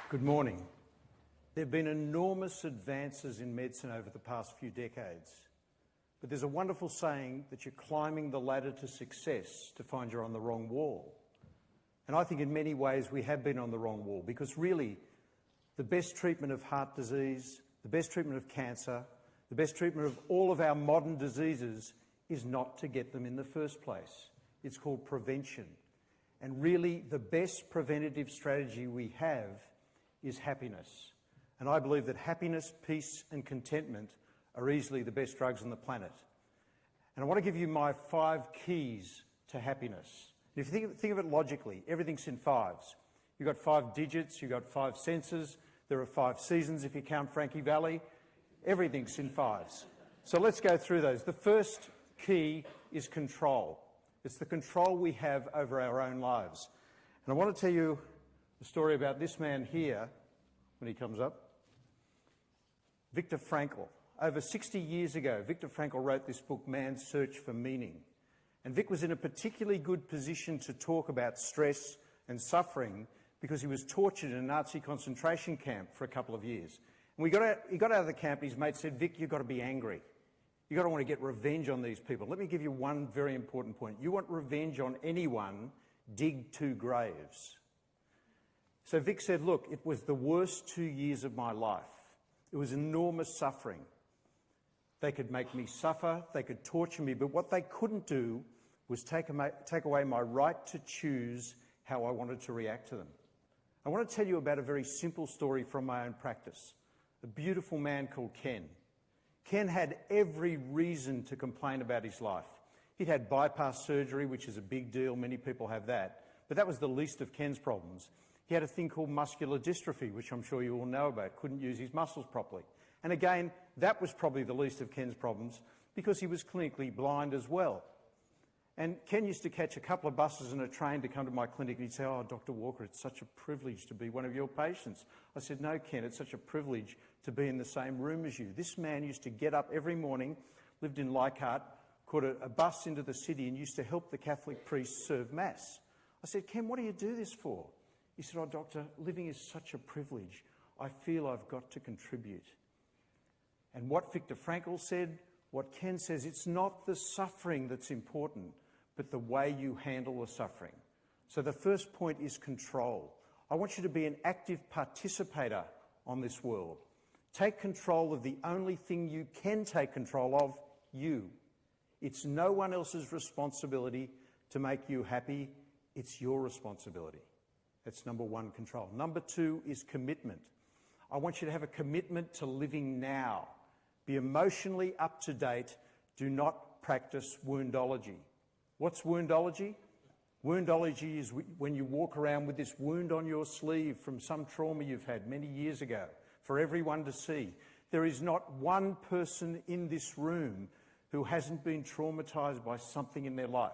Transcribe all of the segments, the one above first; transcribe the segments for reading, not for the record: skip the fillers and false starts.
Good morning. There have been enormous advances in medicine over the past few decades, but there's a wonderful saying that you're climbing the ladder to success to find you're on the wrong wall. And I think in many ways we have been on the wrong wall, because really the best treatment of heart disease, the best treatment of cancer, the best treatment of all of our modern diseases is not to get them in the first place. It's called prevention. And really the best preventative strategy we have is happiness. And I believe that happiness, peace and contentment are easily the best drugs on the planet. And I want to give you my 5 keys to happiness. And if you think of it logically, everything's in 5s. You've got 5 digits, you've got 5 senses, there are 5 seasons if you count Frankie Valley. Everything's in 5s. So let's go through those. The first key is control. It's the control we have over our own lives. And I want to tell you the story about this man here, when he comes up, Viktor Frankl. Over 60 years ago, Viktor Frankl wrote this book, Man's Search for Meaning. And Vic was in a particularly good position to talk about stress and suffering because he was tortured in a Nazi concentration camp for a couple of years. And he got out of the camp and his mate said, Vic, you've got to be angry. You've got to want to get revenge on these people. Let me give you one very important point. You want revenge on anyone, dig 2 graves. So Vic said, look, it was the worst 2 years of my life. It was enormous suffering. They could make me suffer, they could torture me, but what they couldn't do was take away my right to choose how I wanted to react to them. I want to tell you about a very simple story from my own practice. A beautiful man called Ken. Ken had every reason to complain about his life. He'd had bypass surgery, which is a big deal, many people have that, but that was the least of Ken's problems. He had a thing called muscular dystrophy, which I'm sure you all know about, couldn't use his muscles properly. And again, that was probably the least of Ken's problems because he was clinically blind as well. And Ken used to catch a couple of buses and a train to come to my clinic and he'd say, oh, Dr. Walker, it's such a privilege to be one of your patients. I said, no, Ken, it's such a privilege to be in the same room as you. This man used to get up every morning, lived in Leichhardt, caught a bus into the city and used to help the Catholic priests serve Mass. I said, Ken, what do you do this for? He said, oh, doctor, living is such a privilege. I feel I've got to contribute. And what Viktor Frankl said, what Ken says, it's not the suffering that's important, but the way you handle the suffering. So the first point is control. I want you to be an active participator on this world. Take control of the only thing you can take control of, you. It's no one else's responsibility to make you happy. It's your responsibility. That's number 1, control. Number 2 is commitment. I want you to have a commitment to living now. Be emotionally up to date. Do not practice woundology. What's woundology? Woundology is when you walk around with this wound on your sleeve from some trauma you've had many years ago for everyone to see. There is not one person in this room who hasn't been traumatized by something in their life.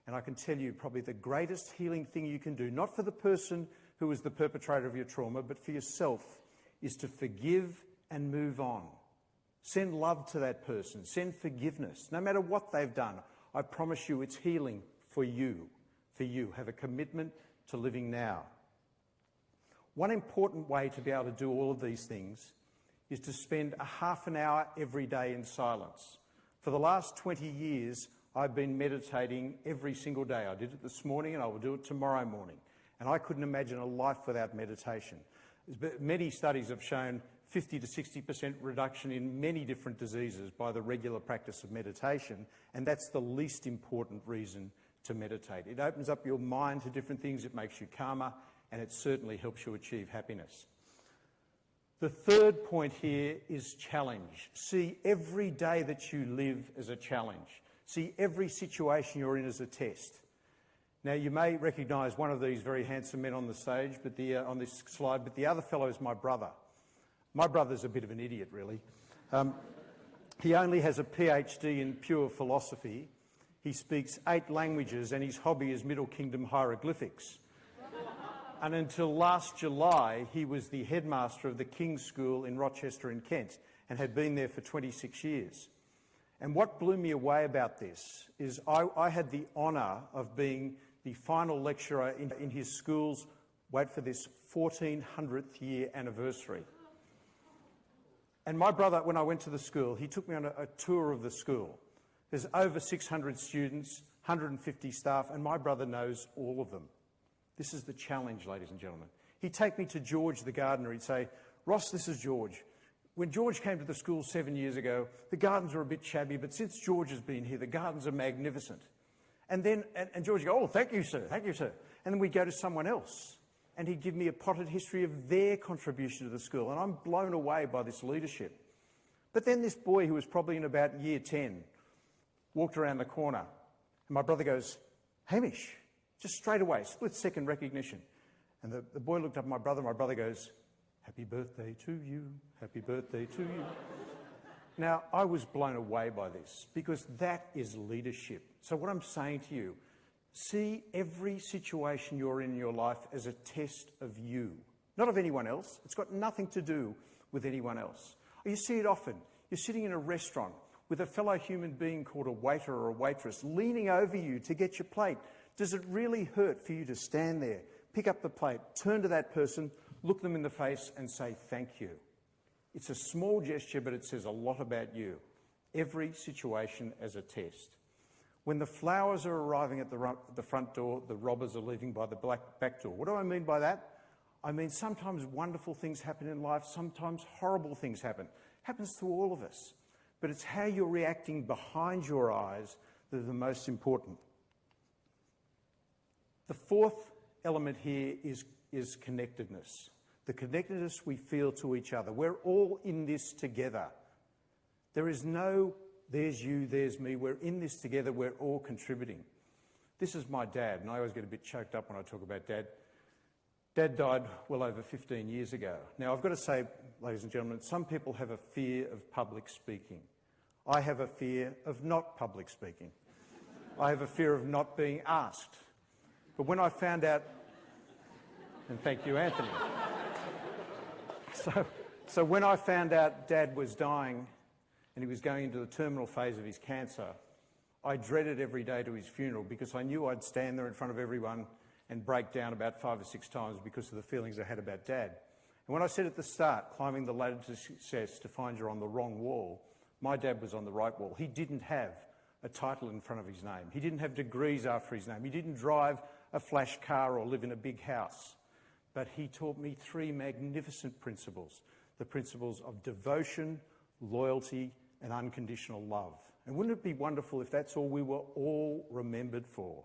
And I can tell you probably the greatest healing thing you can do, not for the person who is the perpetrator of your trauma, but for yourself, is to forgive and move on. Send love to that person. Send forgiveness. No matter what they've done, I promise you it's healing for you. For you. Have a commitment to living now. One important way to be able to do all of these things is to spend a half an hour every day in silence. For the last 20 years, I've been meditating every single day. I did it this morning and I will do it tomorrow morning. And I couldn't imagine a life without meditation. Many studies have shown 50 to 60% reduction in many different diseases by the regular practice of meditation, and that's the least important reason to meditate. It opens up your mind to different things, it makes you calmer, and it certainly helps you achieve happiness. The third point here is challenge. See every day that you live as a challenge. See every situation you're in as a test. Now, you may recognise one of these very handsome men on the stage, but on this slide, but the other fellow is my brother. My brother's a bit of an idiot, really. He only has a PhD in pure philosophy. He speaks 8 languages and his hobby is Middle Kingdom hieroglyphics. And until last July, he was the headmaster of the King's School in Rochester in Kent and had been there for 26 years. And what blew me away about this is I had the honour of being the final lecturer in his school's wait for this, 1400th year anniversary. And my brother, when I went to the school, he took me on a tour of the school. There's over 600 students, 150 staff, and my brother knows all of them. This is the challenge, ladies and gentlemen. He'd take me to George the gardener. He'd say, Ross, this is George. When George came to the school 7 years ago, the gardens were a bit shabby, but since George has been here, the gardens are magnificent. And then, and George would go, oh, thank you, sir, thank you, sir. And then we'd go to someone else, and he'd give me a potted history of their contribution to the school, and I'm blown away by this leadership. But then this boy, who was probably in about year 10, walked around the corner, and my brother goes, Hamish, just straight away, split-second recognition. And the boy looked up at my brother goes, happy birthday to you, happy birthday to you. Now, I was blown away by this because that is leadership. So what I'm saying to you, see every situation you're in your life as a test of you, not of anyone else. It's got nothing to do with anyone else. You see it often. You're sitting in a restaurant with a fellow human being called a waiter or a waitress leaning over you to get your plate. Does it really hurt for you to stand there, pick up the plate, turn to that person, look them in the face and say thank you? It's a small gesture, but it says a lot about you. Every situation as a test. When the flowers are arriving at the front door, the robbers are leaving by the back door. What do I mean by that? I mean, sometimes wonderful things happen in life, sometimes horrible things happen. Happens to all of us. But it's how you're reacting behind your eyes that are the most important. The fourth element here is connectedness. The connectedness we feel to each other. We're all in this together. There is no, there's you, there's me. We're in this together. We're all contributing. This is my dad, and I always get a bit choked up when I talk about Dad. Dad died well over 15 years ago. Now, I've got to say, ladies and gentlemen, some people have a fear of public speaking. I have a fear of not public speaking. I have a fear of not being asked. But when I found out, and thank you, Anthony. So when I found out Dad was dying and he was going into the terminal phase of his cancer, I dreaded every day to his funeral because I knew I'd stand there in front of everyone and break down about 5 or 6 times because of the feelings I had about Dad. And when I said at the start, climbing the ladder to success to find you're on the wrong wall, my dad was on the right wall. He didn't have a title in front of his name. He didn't have degrees after his name. He didn't drive a flash car or live in a big house. But he taught me 3 magnificent principles. The principles of devotion, loyalty, and unconditional love. And wouldn't it be wonderful if that's all we were all remembered for?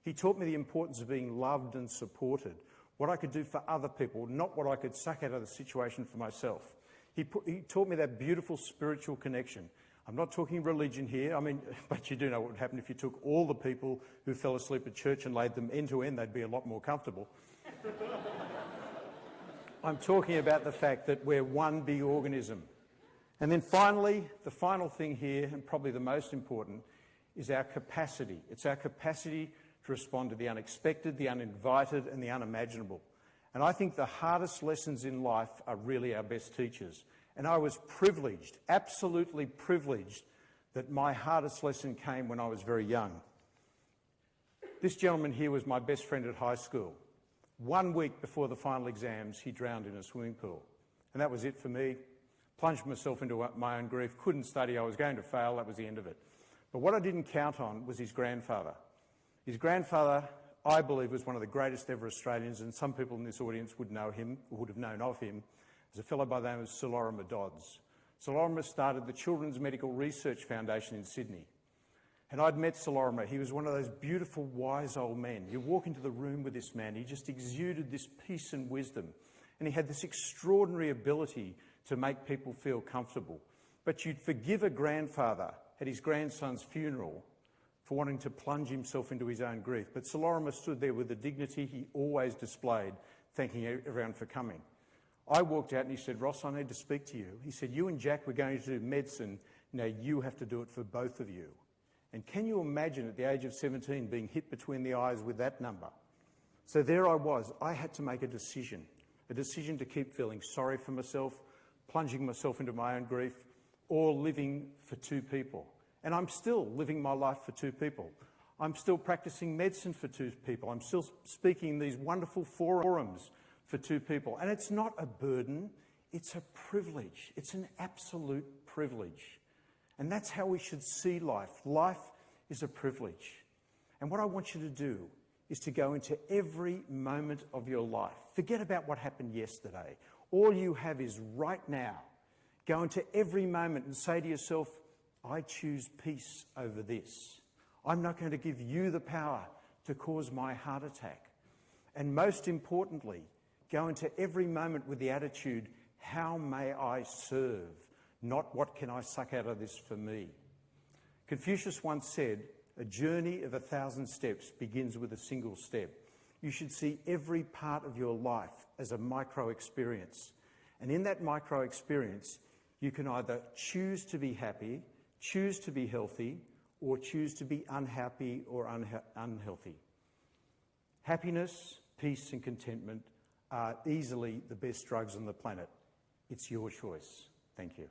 He taught me the importance of being loved and supported, what I could do for other people, not what I could suck out of the situation for myself. He taught me that beautiful spiritual connection. I'm not talking religion here, but you do know what would happen if you took all the people who fell asleep at church and laid them end to end, they'd be a lot more comfortable. I'm talking about the fact that we're one big organism. And then finally, the final thing here, and probably the most important, is our capacity. It's our capacity to respond to the unexpected, the uninvited, and the unimaginable. And I think the hardest lessons in life are really our best teachers. And I was privileged, absolutely privileged, that my hardest lesson came when I was very young. This gentleman here was my best friend at high school. 1 week before the final exams, he drowned in a swimming pool. And that was it for me. Plunged myself into my own grief, couldn't study, I was going to fail, that was the end of it. But what I didn't count on was his grandfather. His grandfather, I believe, was one of the greatest ever Australians, and some people in this audience would know him, or would have known of him, as a fellow by the name of Sir Lorimer Dodds. Sir Lorimer started the Children's Medical Research Foundation in Sydney. And I'd met Sir Lorimer. He was one of those beautiful, wise old men. You walk into the room with this man, he just exuded this peace and wisdom. And he had this extraordinary ability to make people feel comfortable. But you'd forgive a grandfather at his grandson's funeral for wanting to plunge himself into his own grief. But Sir Lorimer stood there with the dignity he always displayed, thanking everyone for coming. I walked out and he said, Ross, I need to speak to you. He said, you and Jack were going to do medicine. Now you have to do it for both of you. And can you imagine at the age of 17 being hit between the eyes with that number? So there I was. I had to make a decision to keep feeling sorry for myself, plunging myself into my own grief, or living for 2 people. And I'm still living my life for 2 people. I'm still practicing medicine for 2 people. I'm still speaking in these wonderful forums for 2 people. And it's not a burden, it's a privilege. It's an absolute privilege. And that's how we should see life. Life is a privilege. And what I want you to do is to go into every moment of your life. Forget about what happened yesterday. All you have is right now. Go into every moment and say to yourself, I choose peace over this. I'm not going to give you the power to cause my heart attack. And most importantly, go into every moment with the attitude, how may I serve? Not what can I suck out of this for me? Confucius once said, a journey of 1,000 steps begins with a single step. You should see every part of your life as a micro experience. And in that micro experience, you can either choose to be happy, choose to be healthy, or choose to be unhappy or unhealthy. Happiness, peace and contentment are easily the best drugs on the planet. It's your choice. Thank you.